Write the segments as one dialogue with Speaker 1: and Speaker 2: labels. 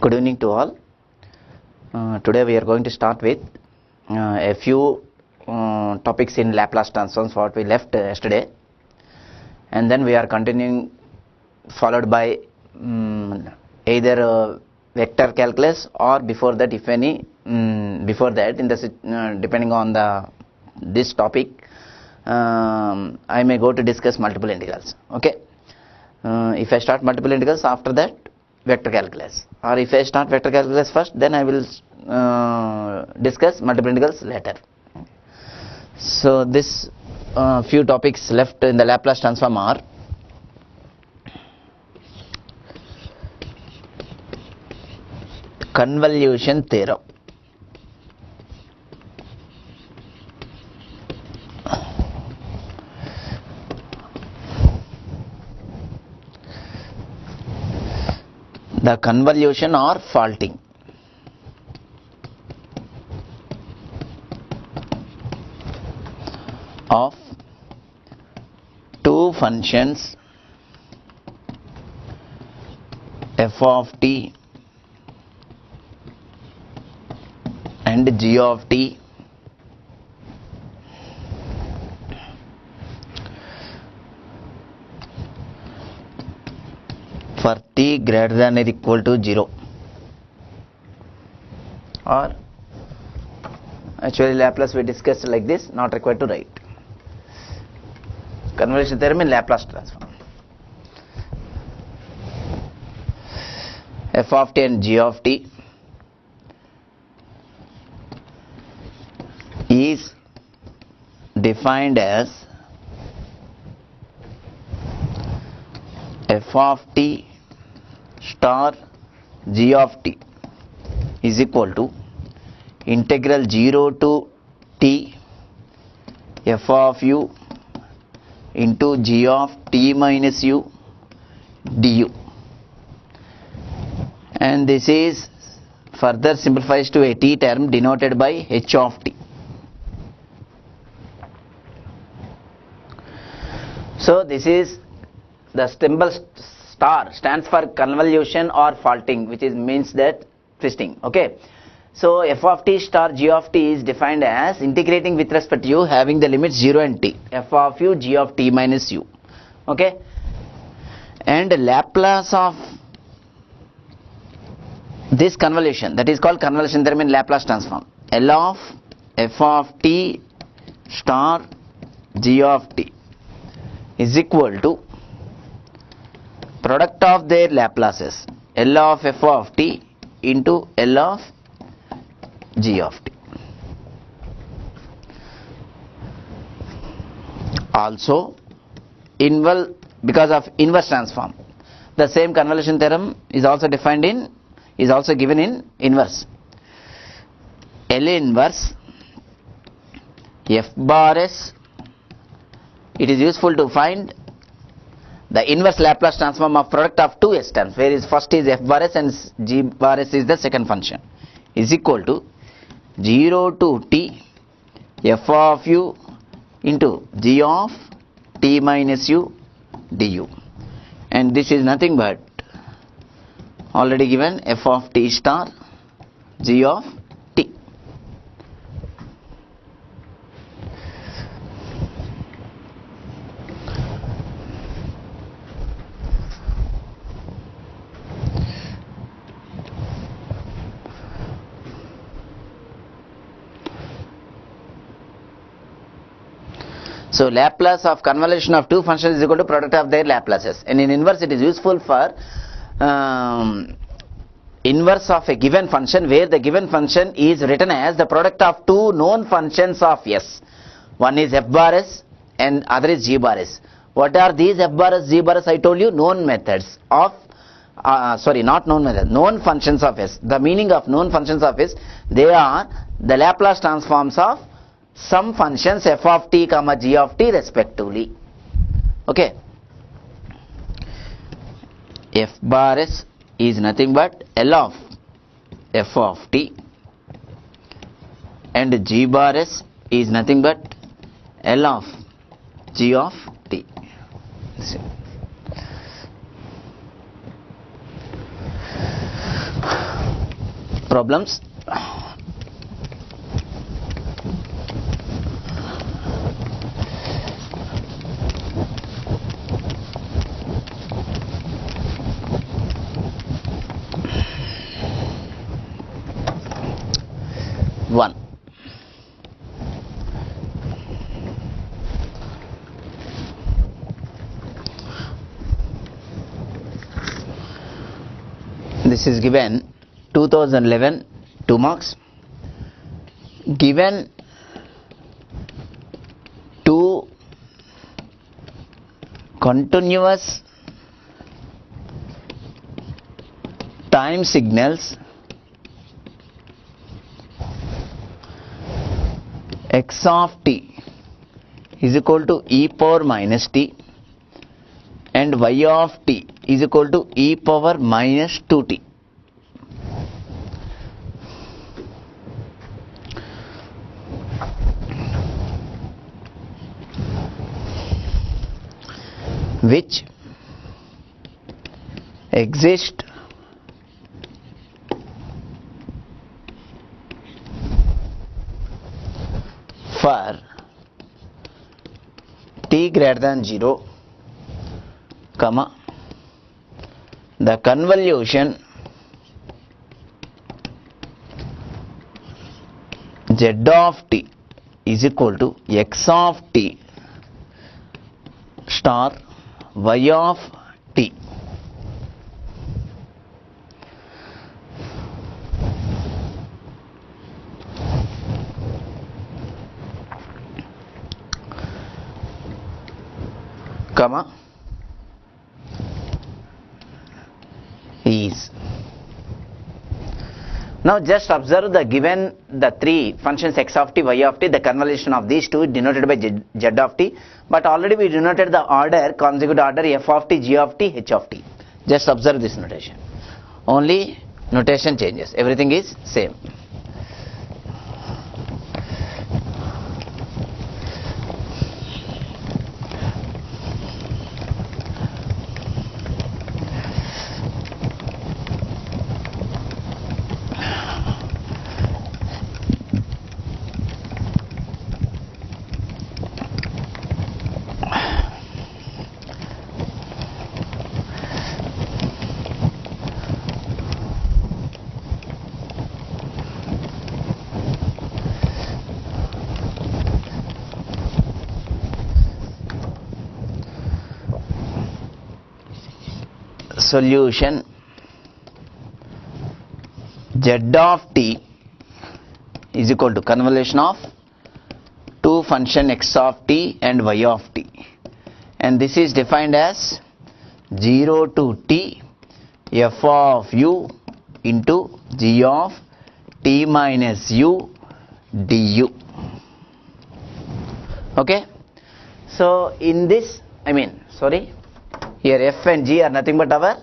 Speaker 1: Good evening to all. Today we are going to start with a few topics in Laplace transforms what we left yesterday, and then we are continuing, followed by either vector calculus or before that, if any, before that, in the depending on this topic, I may go to discuss multiple integrals. Okay, if I start multiple integrals, after that vector calculus, or if I start vector calculus first, then I will discuss multiple integrals later. So this few topics left in the Laplace transform are convolution theorem, the convolution or faulting of two functions f of t and g of t for t greater than or equal to 0, or actually Laplace we discussed like this, not required to write. Convolution theorem in Laplace transform. F of t and g of t is defined as f of t star g of t is equal to integral 0 to t f of u into g of t minus u du, and this is further simplifies to a t term denoted by h of t. So this is the symbol star stands for convolution or faulting, which means that twisting. Okay, so f of t star g of t is defined as integrating with respect to u having the limits 0 and t, f of u g of t minus u. Okay, and Laplace of this convolution, that is called convolution theorem in Laplace transform. L of f of t star g of t is equal to product of their Laplaces, L of f of t into L of g of t. Also, because of inverse transform, the same convolution theorem is also defined in, is also given in inverse. L inverse f bar s, it is useful to find the inverse Laplace transform of product of two s terms, where is first is f bar s and g bar s is the second function, is equal to 0 to t f of u into g of t minus u du, and this is nothing but already given f of t star g of t. So Laplace of convolution of two functions is equal to product of their Laplaces, and in inverse it is useful for inverse of a given function where the given function is written as the product of two known functions of s. One is f bar s and other is g bar s. What are these f bar s, g bar s? I told you known methods of known functions of s. The meaning of known functions of s, they are the Laplace transforms of some functions f of t comma g of t respectively. Okay, f bar s is nothing but L of f of t, and g bar s is nothing but L of g of t. problems. One. This is given 2011, 2 marks. Given two continuous time signals x of t is equal to e power minus t and y of t is equal to e power minus 2t. Which exist for t greater than 0, comma, the convolution z of t is equal to x of t star y of t. Comma is. Now just observe the given the three functions x of t, y of t, the convolution of these two denoted by z of t, but already we denoted the order, consecutive order f of t, g of t, h of t. Just observe this notation. Only notation changes, everything is same. Solution z of t is equal to convolution of two function x of t and y of t, and this is defined as 0 to t f of u into g of t minus u du. Okay, so in this, here f and g are nothing but our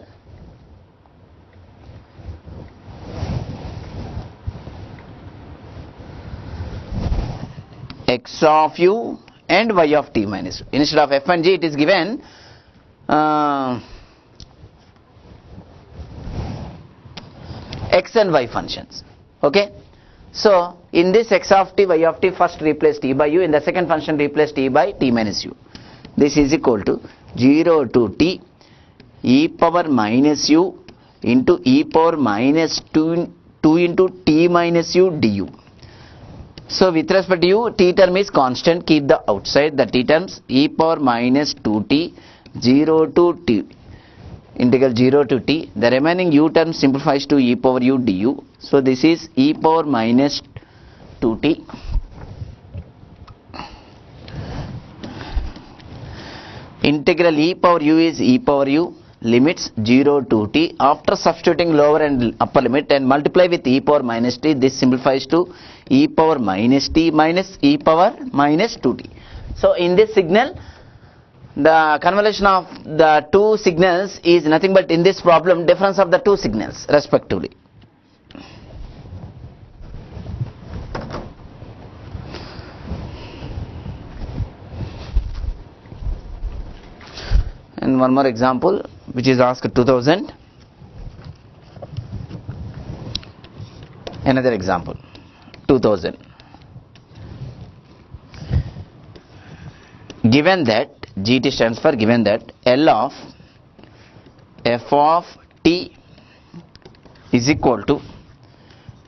Speaker 1: x of u and y of t minus u. Instead of f and g, it is given x and y functions. Okay, so in this x of t, y of t, first replace t by u, in the second function replace t by t minus u. This is equal to 0 to t e power minus u into e power minus 2 into t minus u du. So with respect to u, t term is constant, keep the outside the t terms, e power minus 2t 0 to t, integral 0 to t, the remaining u term simplifies to e power u du. So this is e power minus 2t integral e power u is e power u, limits 0 to t. After substituting lower and upper limit and multiply with e power minus t, this simplifies to e power minus t minus e power minus 2t. So in this signal, the convolution of the two signals is nothing but, in this problem, difference of the two signals respectively. And one more example which is asked 2000. Another example, 2000. Given that GT stands for given that L of f of t is equal to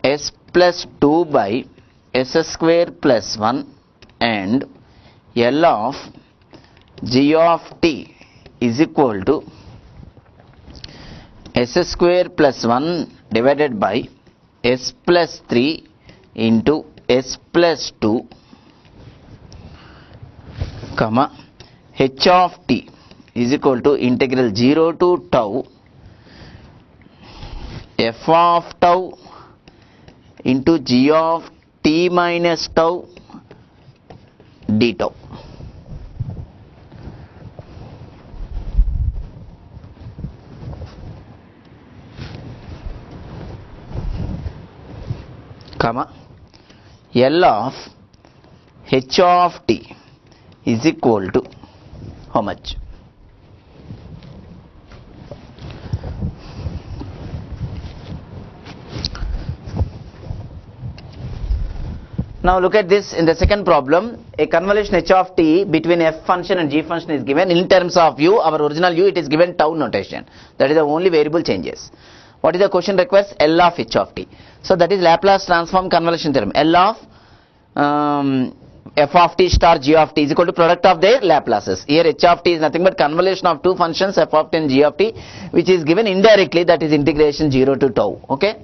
Speaker 1: s plus 2 by s square plus 1 and L of g of t is equal to s square plus 1 divided by s plus 3 into s plus 2 comma h of t is equal to integral 0 to tau f of tau into g of t minus tau d tau. Comma L of h of t is equal to how much? Now look at this in the second problem. A convolution h of t between f function and g function is given. In terms of u, our original u, it is given tau notation. That is the only variable changes. What is the question request? L of h of t. So that is Laplace transform convolution theorem. L of f of t star g of t is equal to product of their Laplaces. Here h of t is nothing but convolution of two functions f of t and g of t, which is given indirectly, that is integration 0 to tau. Okay.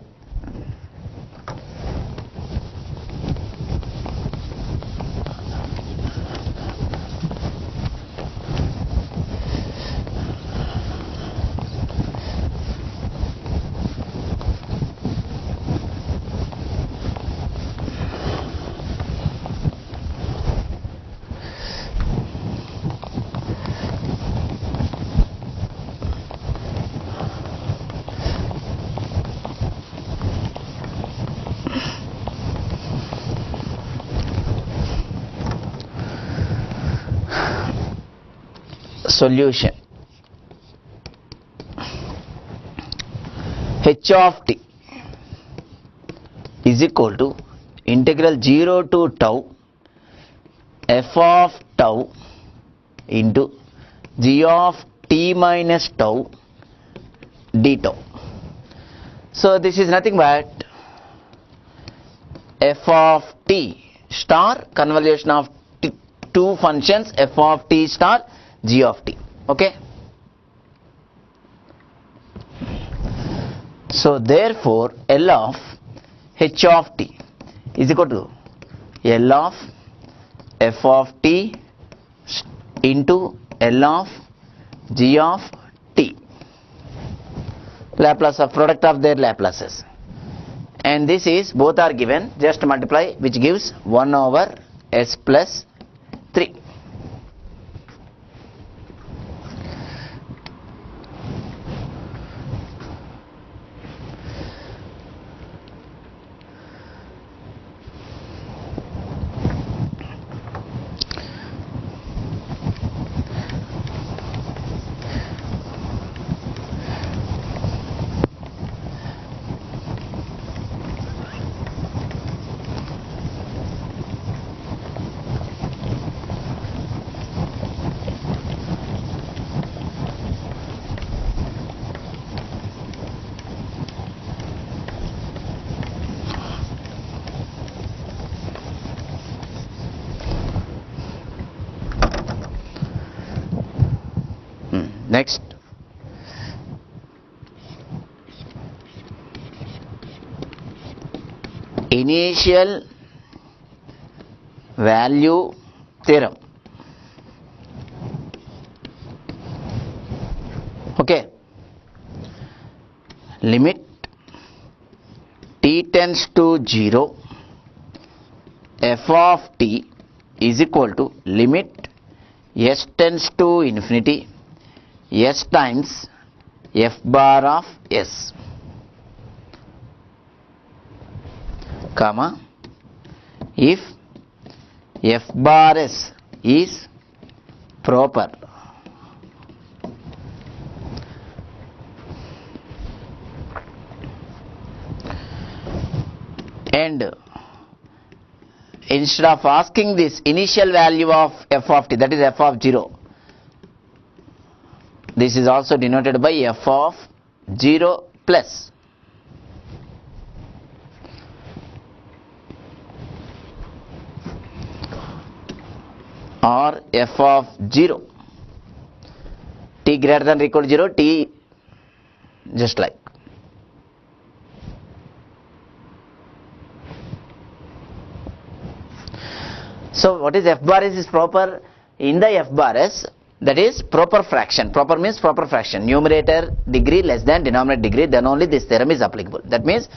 Speaker 1: Solution. H of t is equal to integral 0 to tau f of tau into g of t minus tau d tau. So this is nothing but f of t star convolution of two functions f of t star g of t. Okay. So therefore L of h of t is equal to L of f of t into L of g of t, Laplace of product of their Laplaces, and this is both are given, just multiply, which gives 1 over s plus 3. Next, initial value theorem. Okay. Limit t tends to 0, f of t is equal to limit s tends to infinity s times f bar of s, comma, if f bar s is proper, and instead of asking this initial value of f of t, that is f of 0, this is also denoted by f of 0 plus or f of 0, t greater than or equal to 0, t just like. So what is f bar s is proper? In the f bar s, that is proper fraction. Proper means proper fraction. Numerator degree less than denominator degree, then only this theorem is applicable. That means,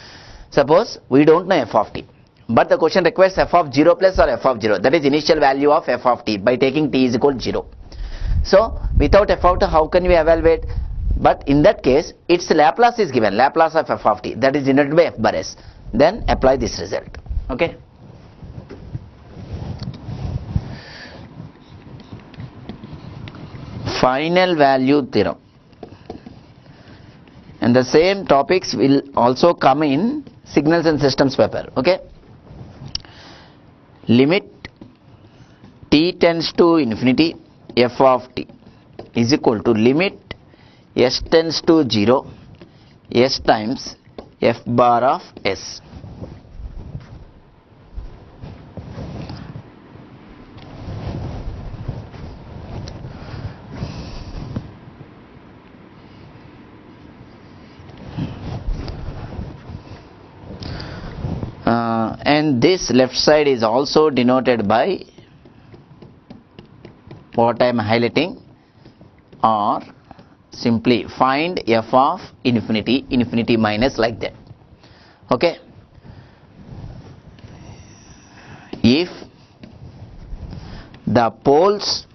Speaker 1: suppose we don't know f of t, but the question requires f of 0 plus or f of 0, that is initial value of f of t by taking t is equal to 0. So without f of t, how can we evaluate? But in that case, its Laplace is given, Laplace of f of t, that is denoted by f bar s. Then apply this result. Okay. Final value theorem, and the same topics will also come in signals and systems paper. Okay. Limit t tends to infinity f of t is equal to limit s tends to 0 s times f bar of s. And this left side is also denoted by what I am highlighting, or simply find f of infinity, infinity minus, like that. Okay. If the poles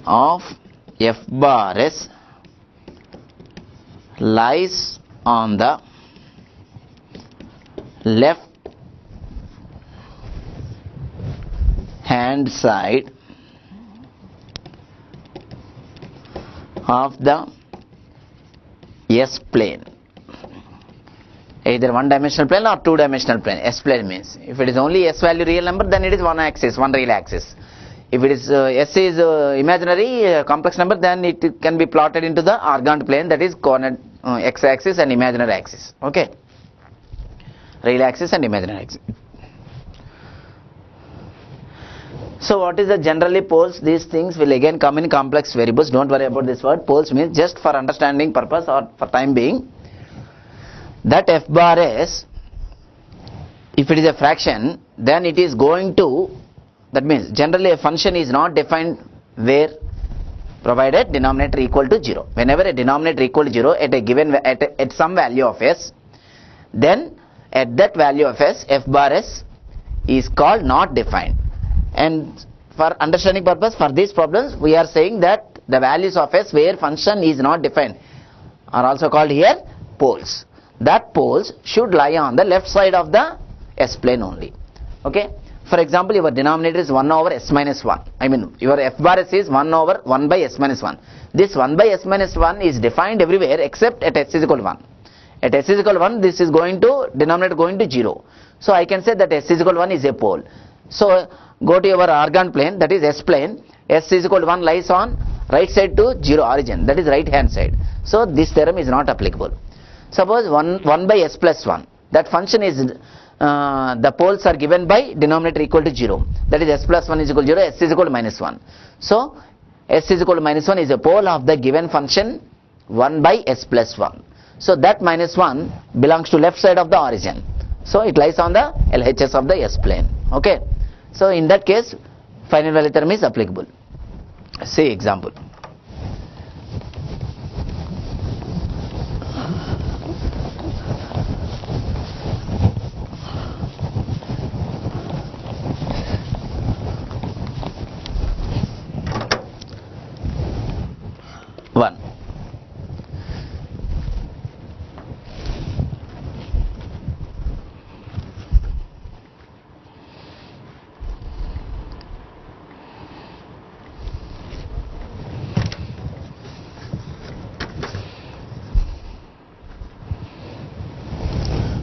Speaker 1: of f bar s lies on the left hand side of the S plane, either one dimensional plane or two dimensional plane. S plane means if it is only S value real number, then it is one axis, one real axis. If it is S is imaginary complex number, then it can be plotted into the organoid plane, that is coordinate x axis and imaginary axis. Okay. Real axis and imaginary axis. So what is the generally poles? These things will again come in complex variables. Don't worry about this word. Poles means, just for understanding purpose or for time being, that f bar s, if it is a fraction, then it is going to, that means generally a function is not defined where, provided denominator equal to 0. Whenever a denominator equal to 0 at a given at some value of s, then at that value of s, f bar s is called not defined. And for understanding purpose, for these problems, we are saying that the values of s where function is not defined are also called here poles. That poles should lie on the left side of the s plane only. Okay. For example, your denominator is 1 over s minus 1. I mean, your f bar s is 1 over 1 by s minus 1. This 1 by s minus 1 is defined everywhere except at s is equal to 1. At s is equal to 1, this is going to, denominator going to 0. So I can say that s is equal to 1 is a pole. So go to your organoid plane, that is s plane. S is equal to 1 lies on right side to 0 origin, that is right hand side. So this theorem is not applicable. Suppose 1 by s plus 1, that function is, the poles are given by denominator equal to 0, that is s plus 1 is equal to 0, s is equal to minus 1. So s is equal to minus 1 is a pole of the given function 1 by s plus 1. So that minus 1 belongs to left side of the origin. So it lies on the LHS of the S plane. Okay. So in that case, final value theorem is applicable. See example. One.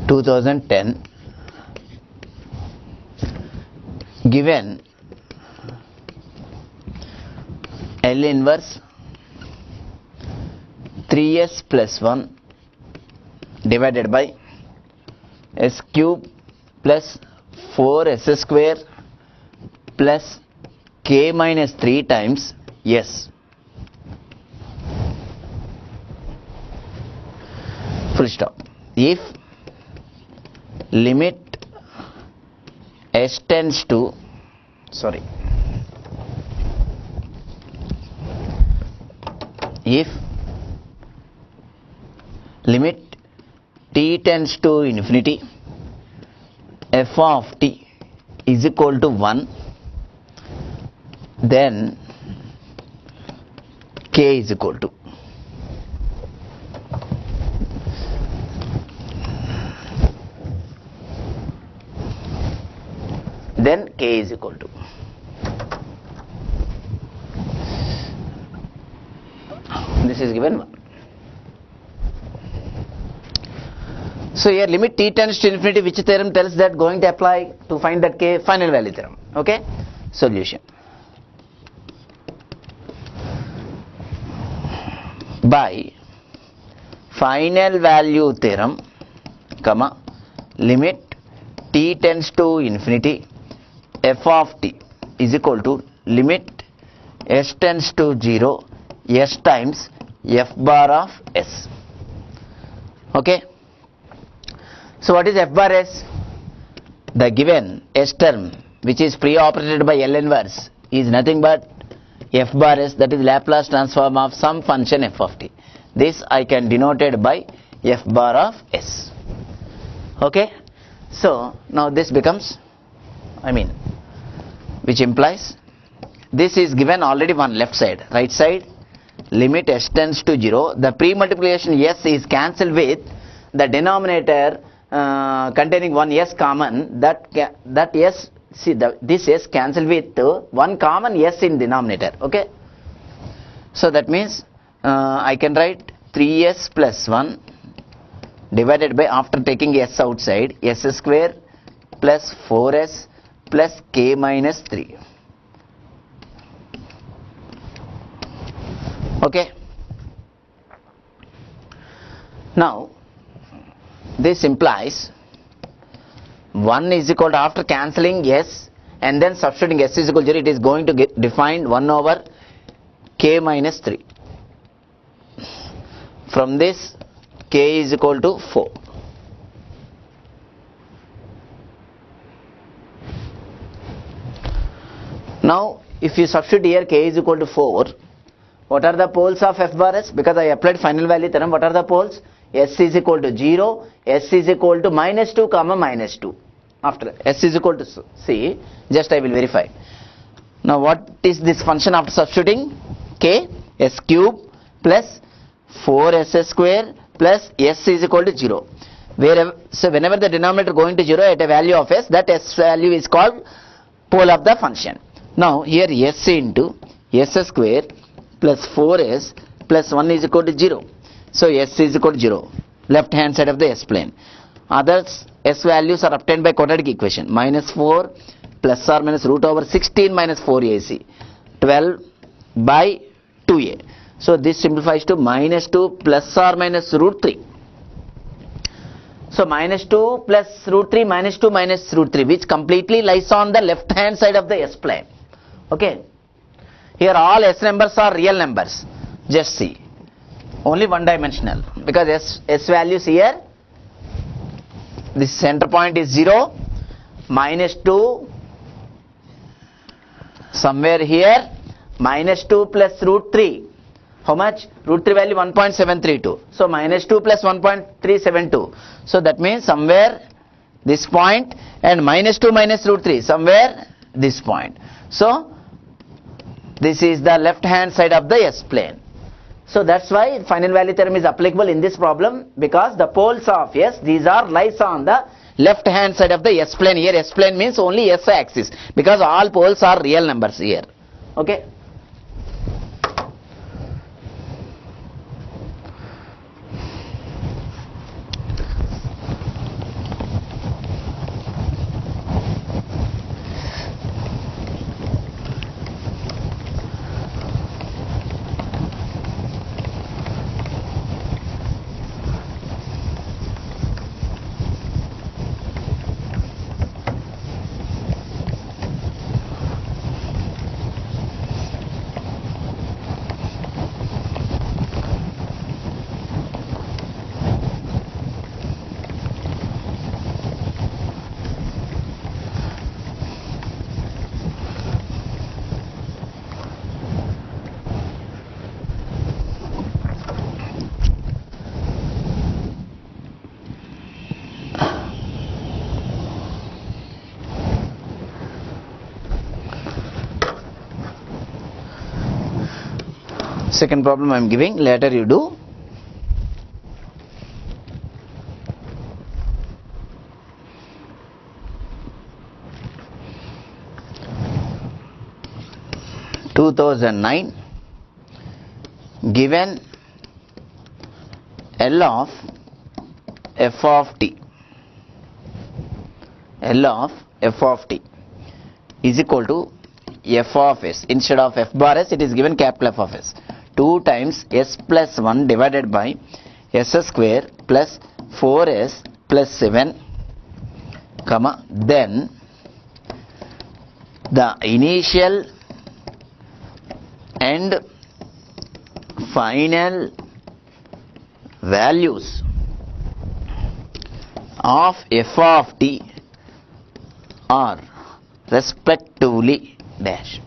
Speaker 1: 2010, given L inverse 3s plus 1 divided by s cube plus 4s square plus k minus 3 times s. Full stop. If limit s tends to if limit t tends to infinity, f of t is equal to 1, then k is equal to this is given 1. So here limit t tends to infinity, which theorem tells that going to apply to find that k? Final value theorem. Okay, solution. By final value theorem, comma, limit t tends to infinity, f of t is equal to limit s tends to 0, s times f bar of s. Okay. So what is f bar s? The given s term, which is pre-operated by L inverse, is nothing but f bar s, that is Laplace transform of some function f of t. This I can denote it by f bar of s. Okay. So now this becomes, which implies this is given already one left side, right side, limit s tends to 0. The pre-multiplication s is cancelled with the denominator containing one s common. That s, see, this s cancelled with one common s in denominator. Okay. So that means I can write 3s plus 1 divided by, after taking s outside, s square plus 4s plus k minus 3. Okay. Now this implies 1 is equal to, after cancelling s and then substituting s is equal to 0, it is going to get defined 1 over k minus 3. From this, k is equal to 4. Now if you substitute here k is equal to 4, what are the poles of f bar s? Because I applied final value theorem, what are the poles? S is equal to 0, s is equal to minus 2 comma minus 2. After s is equal to c, just I will verify. Now what is this function after substituting? K, s cube plus 4s square plus s is equal to 0. So whenever the denominator going to 0 at a value of s, that s value is called pole of the function. Now here s into s square plus 4s plus 1 is equal to 0. So s is equal to 0, left hand side of the s plane. Others s values are obtained by quadratic equation, minus 4 plus or minus root over 16 minus 4ac, 12 by 2a. So this simplifies to minus 2 plus or minus root 3. So minus 2 plus root 3 minus 2 minus root 3, which completely lies on the left hand side of the s plane. Okay. Here all s numbers are real numbers. Just see. Only one dimensional, because s values here, this center point is 0, minus 2, somewhere here, minus 2 plus root 3. How much? Root 3 value 1.732. So minus 2 plus 1.372. So that means somewhere this point, and minus 2 minus root 3, somewhere this point. So this is the left hand side of the s plane. So that's why final value theorem is applicable in this problem, because the poles of s, these are lies on the left hand side of the s plane. Here s plane means only s axis, because all poles are real numbers here. Okay. Second problem I am giving, later you do. (2009) given L of f of t, L of f of t is equal to f of s. Instead of f bar s, it is given capital F of s. 2 times s plus 1 divided by s square plus 4s plus 7, comma, then the initial and final values of f of t are respectively dash.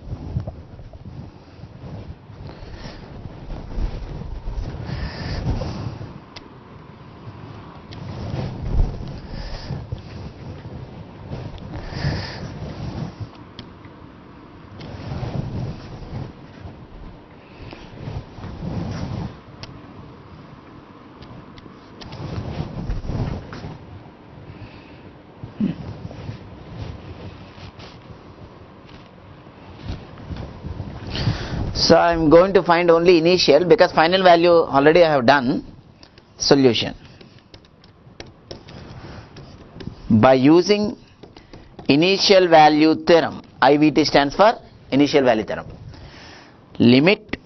Speaker 1: So I am going to find only initial, because final value already I have done. Solution by using initial value theorem. IVT stands for initial value theorem. Limit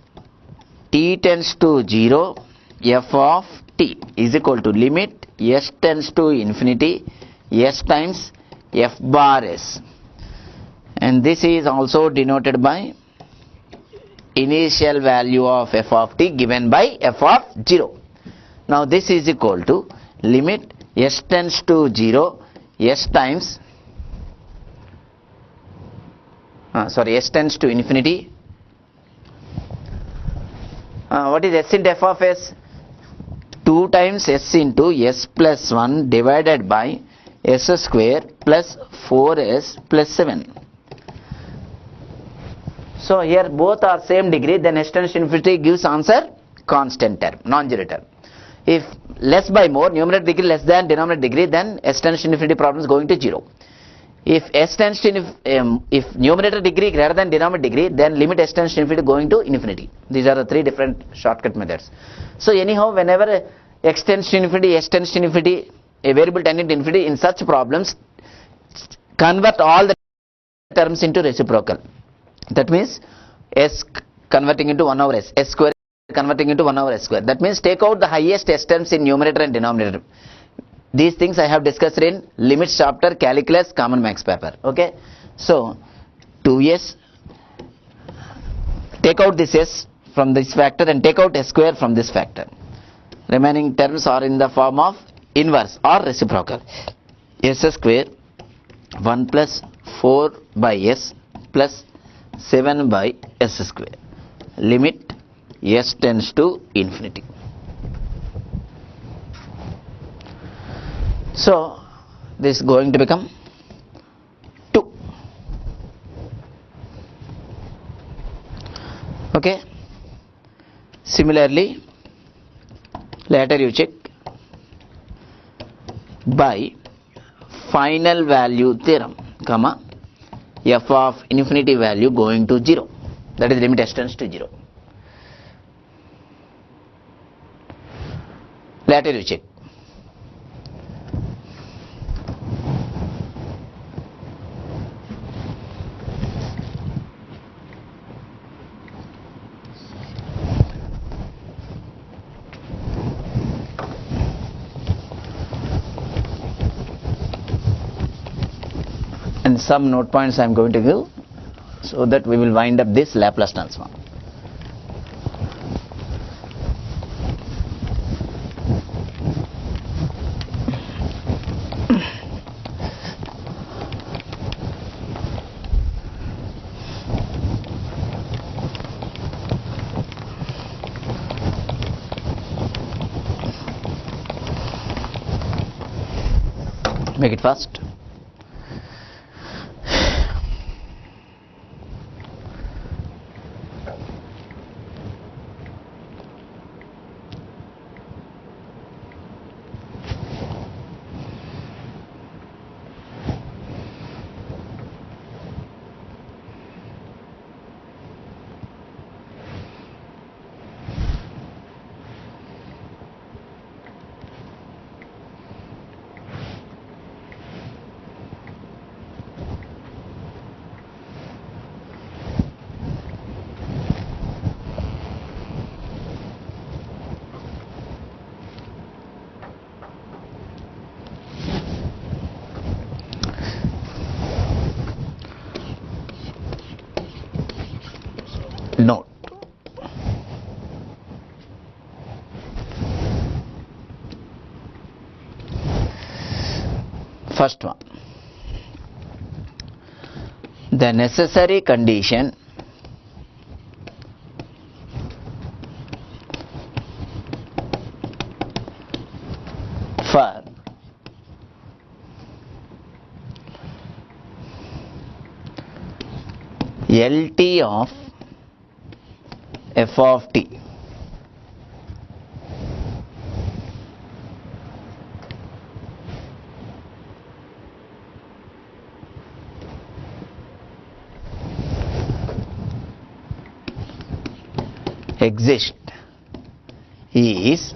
Speaker 1: t tends to 0 f of t is equal to limit s tends to infinity s times f bar s, and this is also denoted by initial value of f of t given by f of 0. Now this is equal to limit s tends to 0 s times s tends to infinity. What is s into f of s? 2 times s into s plus 1 divided by s square plus 4s plus 7. So here both are same degree, then s tends to infinity gives answer constant term, non-zero term. If less by more, numerator degree less than denominator degree, then s tends to infinity problem is going to 0. If s tends to if numerator degree greater than denominator degree, then limit s tends to infinity going to infinity. These are the three different shortcut methods. So anyhow, whenever x tends to infinity, s tends to infinity, a variable tending to infinity, in such problems convert all the terms into reciprocal. That means s converting into 1 over s, s square converting into 1 over s square. That means take out the highest s terms in numerator and denominator. These things I have discussed in limits chapter, calculus, common max paper. Okay. So 2s, take out this s from this factor and take out s square from this factor. Remaining terms are in the form of inverse or reciprocal. S square 1 plus 4 by s plus 7 by s square. Limit s tends to infinity. So this is going to become 2. Okay. Similarly, later you check by final value theorem, comma, f of infinity value going to 0, that is limit s tends to 0. Later you check. And some note points I am going to give, so that we will wind up this Laplace transform. Make it fast. First one, the necessary condition for LT of f of t exist is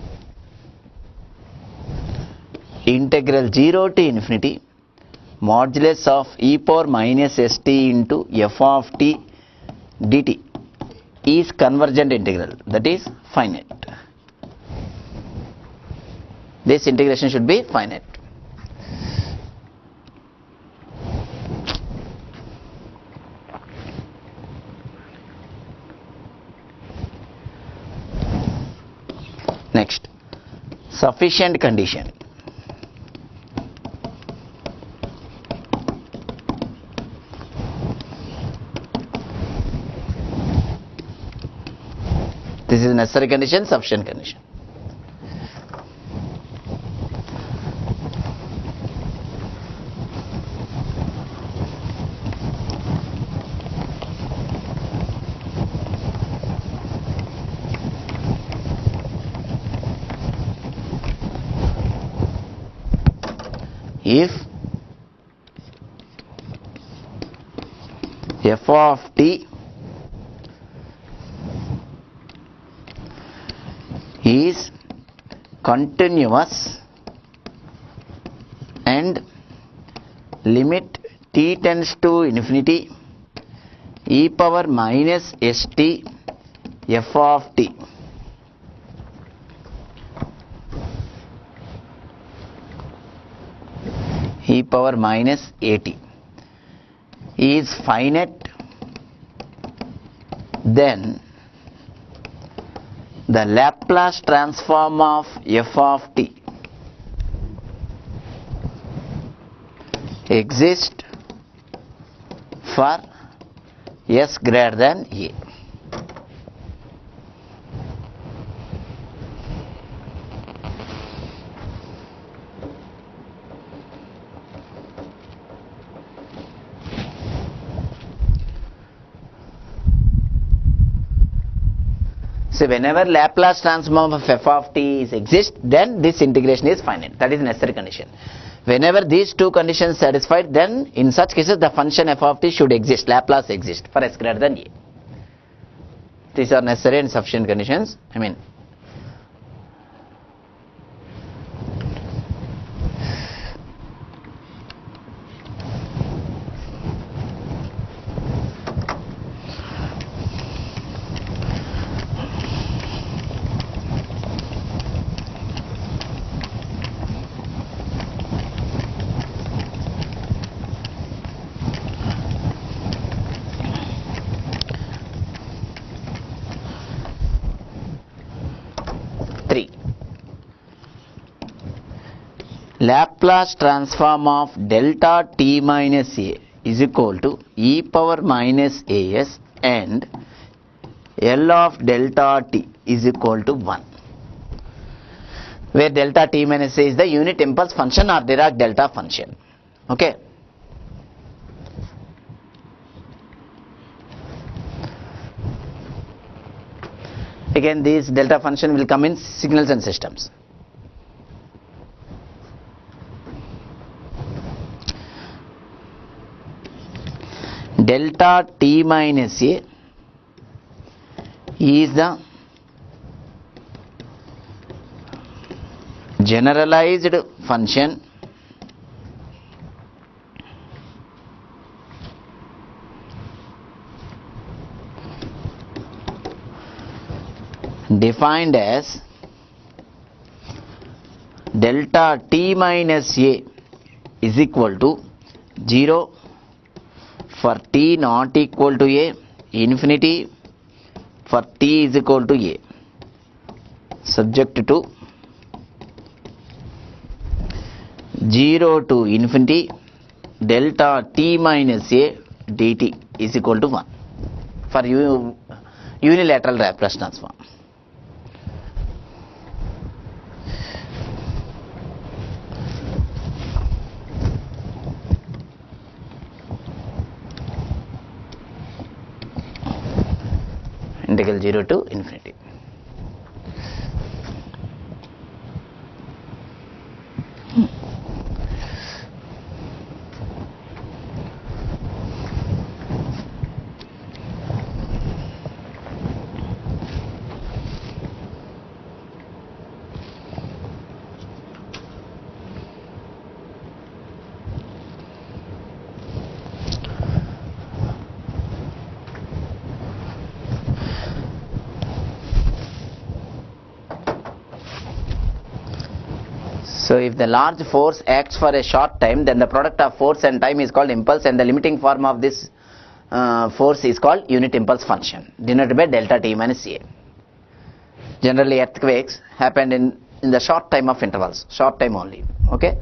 Speaker 1: integral 0 to infinity modulus of e power minus st into f of t dt is convergent integral, that is finite. This integration should be finite. Next, sufficient condition. This is necessary condition, sufficient condition. If f of t is continuous and limit t tends to infinity e power minus st f of t e power minus at is finite, then the Laplace transform of f of t exists for s greater than a. So whenever Laplace transform of f of t exists, then this integration is finite. That is necessary condition. Whenever these two conditions satisfied, then in such cases the function f of t should exist, Laplace exist for s greater than a. These are necessary and sufficient conditions. Laplace transform of delta t minus a is equal to e power minus as and L of delta t is equal to 1, where delta t minus a is the unit impulse function or Dirac delta function. Okay. Again, this delta function will come in signals and systems. Delta t minus a is the generalized function defined as delta t minus a is equal to 0 for t not equal to a, infinity for t is equal to a, subject to 0 to infinity delta t minus a dt is equal to 1 for unilateral Laplace transform. Integral 0 to infinity. So if the large force acts for a short time, then the product of force and time is called impulse, and the limiting form of this force is called unit impulse function, denoted by delta t minus a. Generally earthquakes happen in the short time of intervals, short time only. Okay.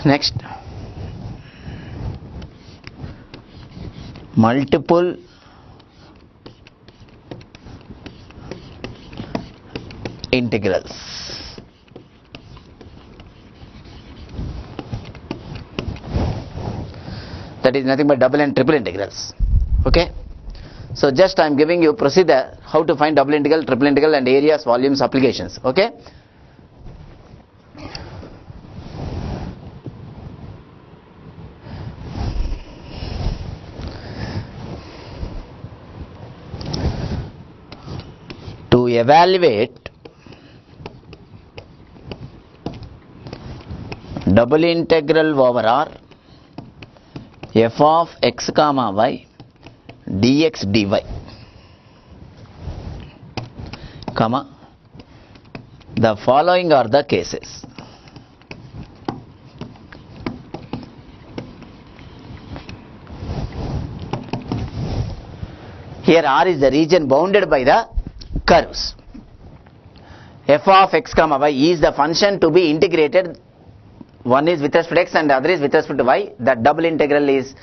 Speaker 1: Next, multiple integrals. That is nothing but double and triple integrals. Okay. So just I am giving you procedure how to find double integral, triple integral, and areas, volumes, applications. Okay. To evaluate double integral over R f of x comma y dx dy, comma, the following are the cases. Here R is the region bounded by the curves. F of x comma y is the function to be integrated. One is with respect to x and the other is with respect to y. That double integral is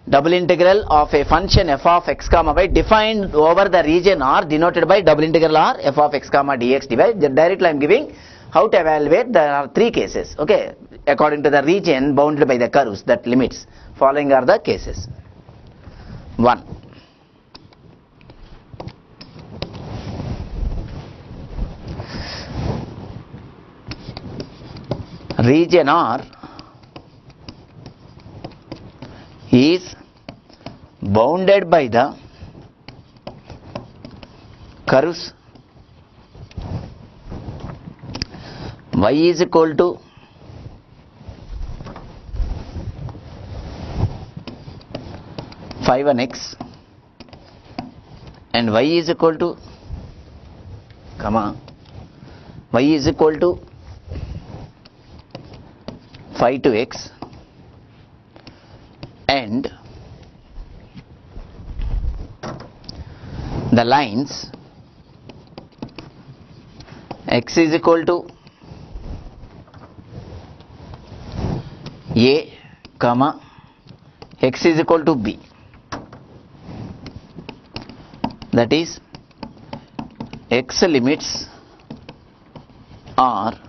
Speaker 1: double integral of a function f of x comma y defined over the region R, denoted by double integral R f of x comma dx dy. Directly I am giving how to evaluate. There are three cases. Okay, according to the region bounded by the curves, that limits. Following are the cases. 1. Region R is bounded by the curves y is equal to phi 1x and y is equal to y is equal to phi 2x, and the lines x is equal to a comma x is equal to b. That is, x limits are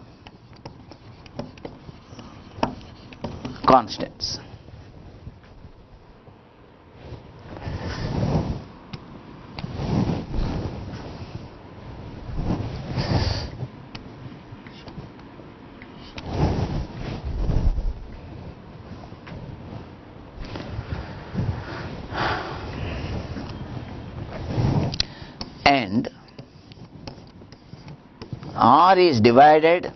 Speaker 1: constants. And R is divided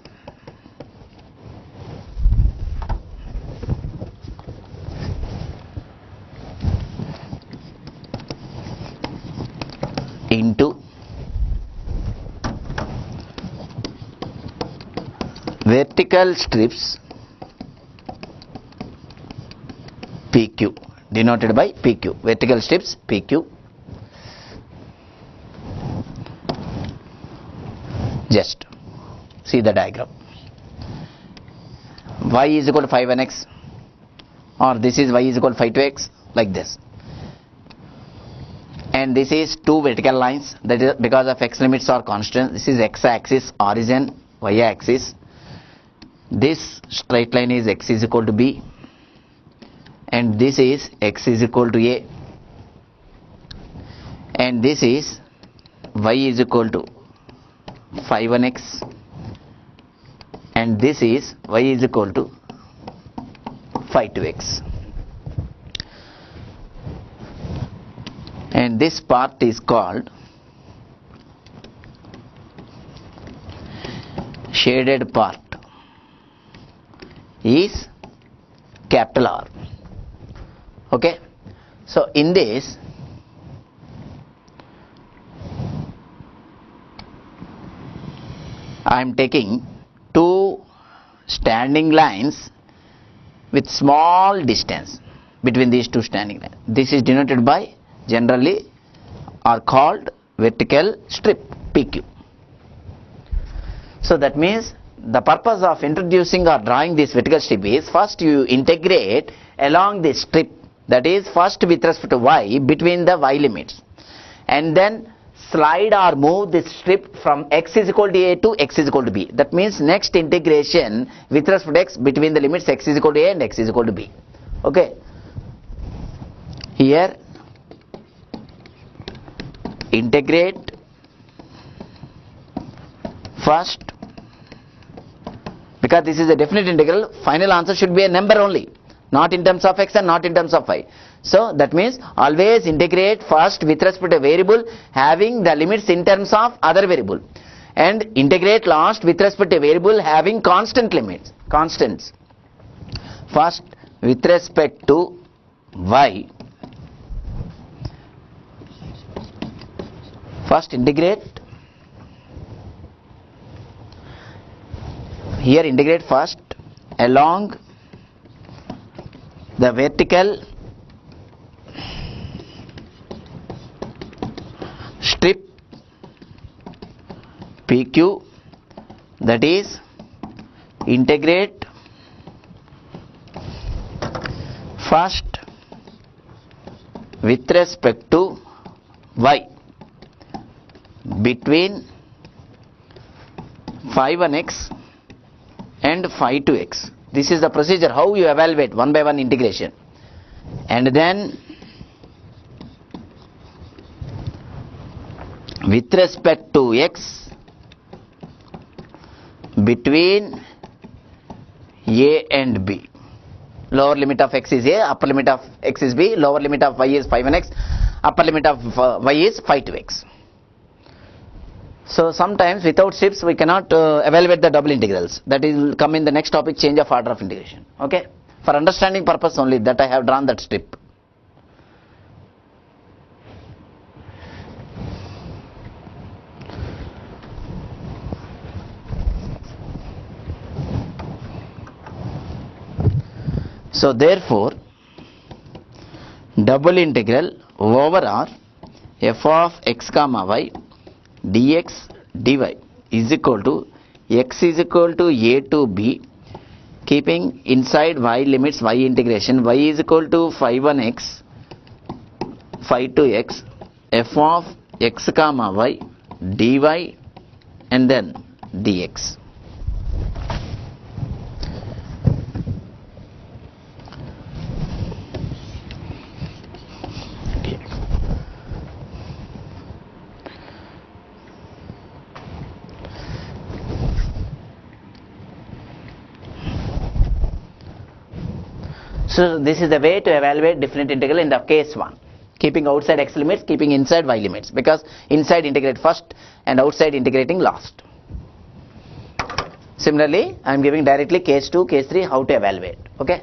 Speaker 1: into vertical strips PQ, denoted by PQ, vertical strips PQ. Just see the diagram. Y is equal to 5nx, or this is y is equal to 5 to x, like this. And this is two vertical lines, that is because of x limits are constant. This is x axis origin, y axis. This straight line is x is equal to b, and this is x is equal to a, and this is y is equal to 5nx, and this is y is equal to 5 to x. And this part is called shaded part, is capital R. Okay, so in this I am taking two standing lines with small distance between these two standing lines. This is denoted by, generally are called vertical strip PQ. So that means the purpose of introducing or drawing this vertical strip is, first you integrate along this strip, that is first with respect to y between the y limits, and then slide or move this strip from x is equal to a to x is equal to b. That means next integration with respect to x between the limits x is equal to a and x is equal to b. Okay, here integrate first, because this is a definite integral, final answer should be a number only, not in terms of x and not in terms of y. So that means always integrate first with respect to a variable having the limits in terms of other variable, and integrate last with respect to a variable having constant limits, constants. First with respect to y, first integrate, here integrate first along the vertical strip PQ, that is integrate first with respect to y between 5nx and 5 to x. This is the procedure how you evaluate one by one integration. And then with respect to x between a and b, lower limit of x is a, upper limit of x is b, lower limit of y is 5nx, upper limit of y is 5 to x. So sometimes without strips we cannot evaluate the double integrals. That will come in the next topic, change of order of integration. Okay, for understanding purpose only that I have drawn that strip. So therefore double integral over R f of x comma y dx dy is equal to x is equal to a to b keeping inside y limits y integration, y is equal to phi 1x, phi 2x, f of x comma y, dy and then dx. So this is the way to evaluate definite integral in the case 1. Keeping outside x limits, keeping inside y limits, because inside integrate first and outside integrating last. Similarly, I am giving directly case 2, case 3 how to evaluate. Okay.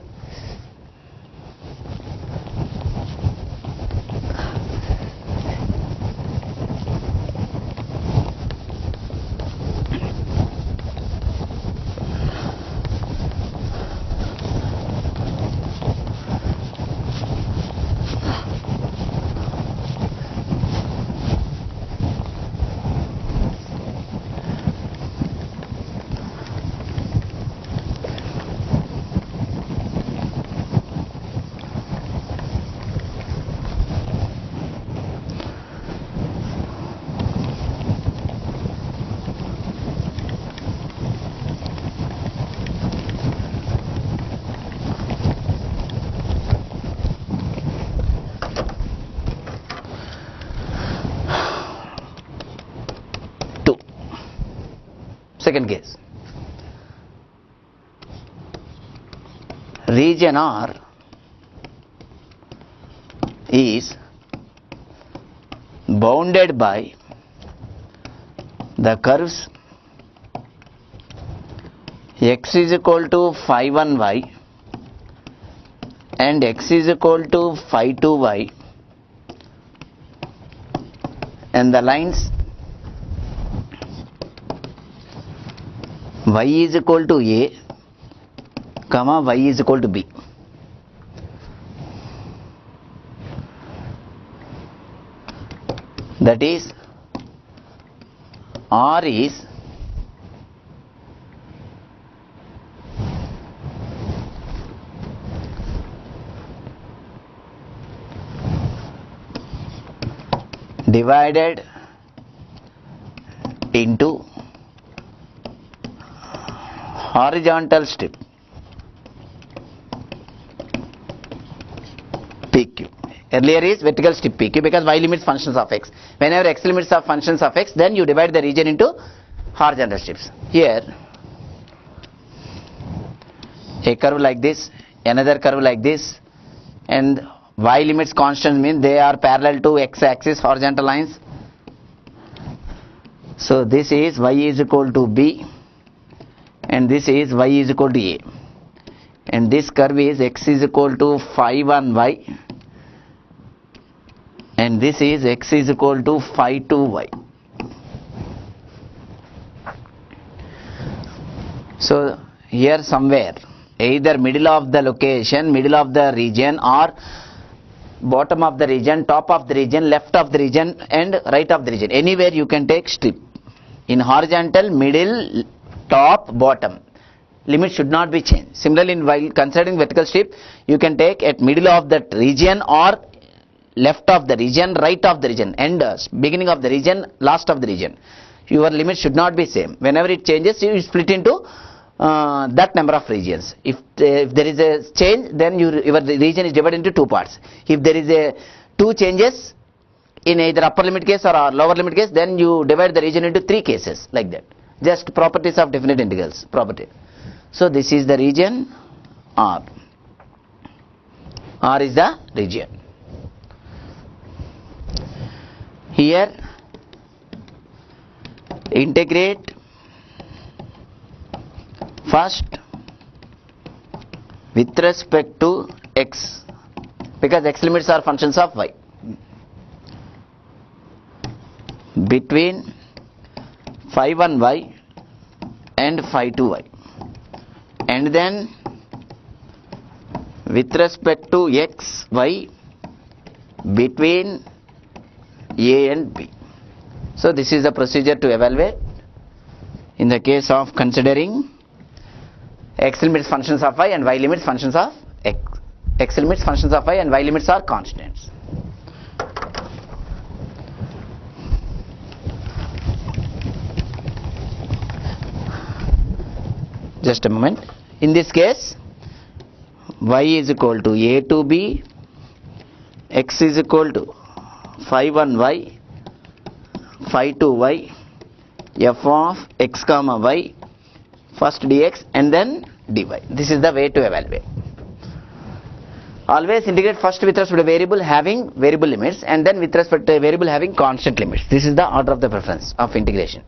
Speaker 1: Second case, region R is bounded by the curves x is equal to phi 1y and x is equal to phi 2y, and the lines y is equal to a, comma y is equal to b. That is, R is divided into horizontal strip PQ. Earlier is vertical strip PQ because y limits functions of x. Whenever x limits are functions of x, then you divide the region into horizontal strips. Here, a curve like this, another curve like this, and y limits constant means they are parallel to x axis horizontal lines. So this is y is equal to b, and this is y is equal to a, and this curve is x is equal to phi 1y, and this is x is equal to phi 2y. So here somewhere, either middle of the location, middle of the region, or bottom of the region, top of the region, left of the region and right of the region, anywhere you can take strip. In horizontal, middle, top, bottom, limit should not be changed. Similarly, while considering vertical strip, you can take at middle of that region or left of the region, right of the region, end, beginning of the region, last of the region. Your limit should not be same. Whenever it changes, you split into that number of regions. If there is a change, then your region is divided into two parts. If there is a two changes in either upper limit case or lower limit case, then you divide the region into three cases, like that. Just properties of definite integrals, property. So this is the region R. R is the region. Here, integrate first with respect to x, because x limits are functions of y, between phi 1y and phi 2y, and then with respect to x, y, between a and b. So this is the procedure to evaluate in the case of considering X limits functions of y and y limits functions of x. X limits functions of y and y limits are constants. Just a moment. In this case, y is equal to a to b, x is equal to phi 1 y, phi 2 y, f of x comma y, first dx and then dy. This is the way to evaluate. Always integrate first with respect to a variable having variable limits and then with respect to a variable having constant limits. This is the order of the preference of integration.